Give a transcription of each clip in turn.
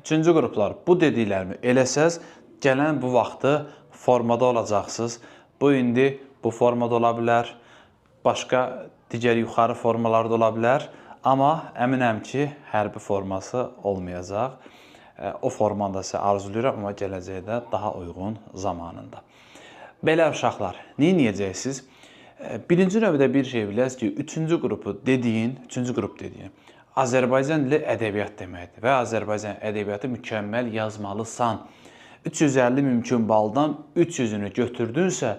Üçüncü qruplar, bu dediklərimi eləsəz, gələn bu vaxtı formada olacaqsınız. Bu indi bu formada ola bilər, başqa digər yuxarı formalarda ola bilər. Amma əminəm ki, hərbi forması olmayacaq. O formanı da sizə arzulayıram, amma gələcəkdə daha uyğun zamanında. Belə uşaqlar, nə edəcəksiniz? Birinci növbədə bir şey biləsiniz ki, üçüncü qrup dediyin Azərbaycan dili ədəbiyyat deməkdir və Azərbaycan ədəbiyyatı mükəmməl yazmalısan. 350 mümkün baldan 300-ünü götürdünsə,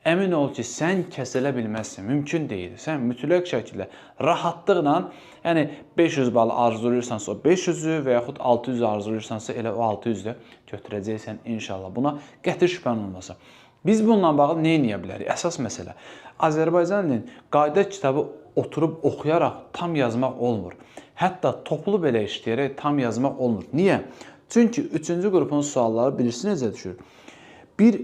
əmin ol ki, sən kəsələ bilməzsən, mümkün deyil. Sən mütləq şəkildə, rahatlıqla, yəni 500 bal arzulayırsansa o 500-ü və yaxud 600-ü arzulayırsansa elə o 600-ü götürəcəksən inşallah. Buna qəti şübhən olmasa. Biz bununla bağlı nə edə bilərik? Əsas məsələ, Azərbaycan dilinin qayda kitabı oturub oxuyaraq tam yazmaq olmur. Hətta toplu belə işləyərək tam yazmaq olmur. Niyə? Çünki 3-cü qrupun sualları bilirsiniz necə düşür? Bir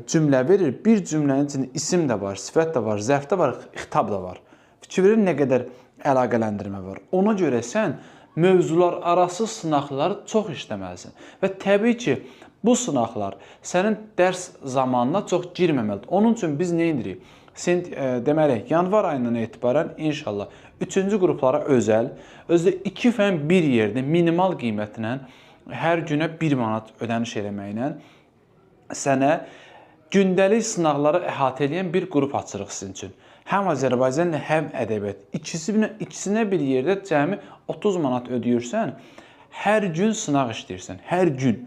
cümlə verir, bir cümlənin içində isim də var, sifət də var, zərf də var, xitab da var. Fikir verir nə qədər əlaqələndirmə var. Ona görə sən mövzular arası sınaqları çox işləməlisən. Və təbii ki, bu sınaqlar sənin dərs zamanına çox girməməlidir. Onun üçün biz nə edirik? Deməli, yanvar ayından etibarən inşallah 3-cü qruplara özəl, özdə 2 fən bir yerdə minimal qiymətinə hər günə 1 manat ödəniş eləməklə sənə gündəlik sınaqları əhatə edən bir qrup açırıq sizin üçün. Həm Azərbaycan, həm ədəbiyyat. İkisinə bir yerdə cəmi 30 manat ödəyirsən, hər gün sınaq işləyirsən, hər gün.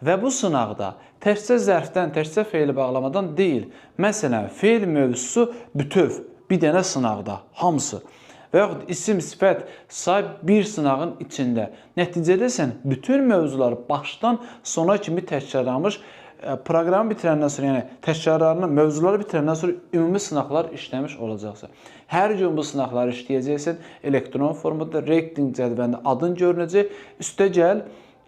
Və bu sınaqda təkcə zərfdən, təkcə feili bağlamadan deyil. Məsələn, feil mövzusu bütöv, bir dənə sınaqda, hamısı. Və yaxud isim, sifət, say bir sınağın içində. Nəticədə sən bütün mövzuları başdan sona kimi təkrarlamış, proqramı bitirəndən sonra, yəni təkrarlarını, mövzuları bitirəndən sonra ümumi sınaqlar işləmiş olacaqsan. Hər gün bu sınaqları işləyəcəksən, elektron formada, reyting cədvəlində adın görünəcək, üstə gəl,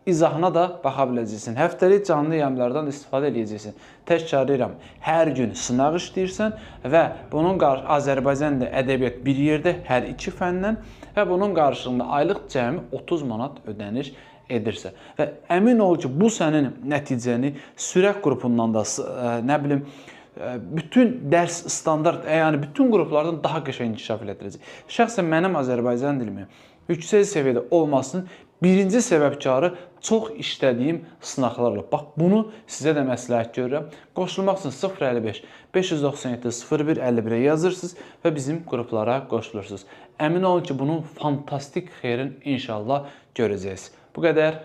izahına da baxa biləcəksin. Həftəlik canlı yayımlardan istifadə edəcəksin. Təkrarlayıram, hər gün sınaq işləyirsən və bunun Azərbaycan dili ədəbiyyat bir yerdə hər 2 fəndən və bunun qarşılığında aylıq cəmi 30 manat ödəniş edirsə. Və əmin ol ki, bu sənin nəticəni sürət qrupundan da, nə bilim, bütün dərs standart, yəni bütün qruplardan daha qəşəng inkişaf elətdirəcək. Şəxsən mənim Azərbaycan dilimi yüksək səviyyədə olmasının birinci səbəbkarı çox işlədiyim sınaqlarla. Bax, bunu sizə də məsləhət görürəm. Qoşulmaq üçün 055 597 01 51-ə yazırsınız və bizim qruplara qoşulursunuz. Əmin olun ki, bunun fantastik xeyrini inşallah görəcəksiniz. Bu qədər.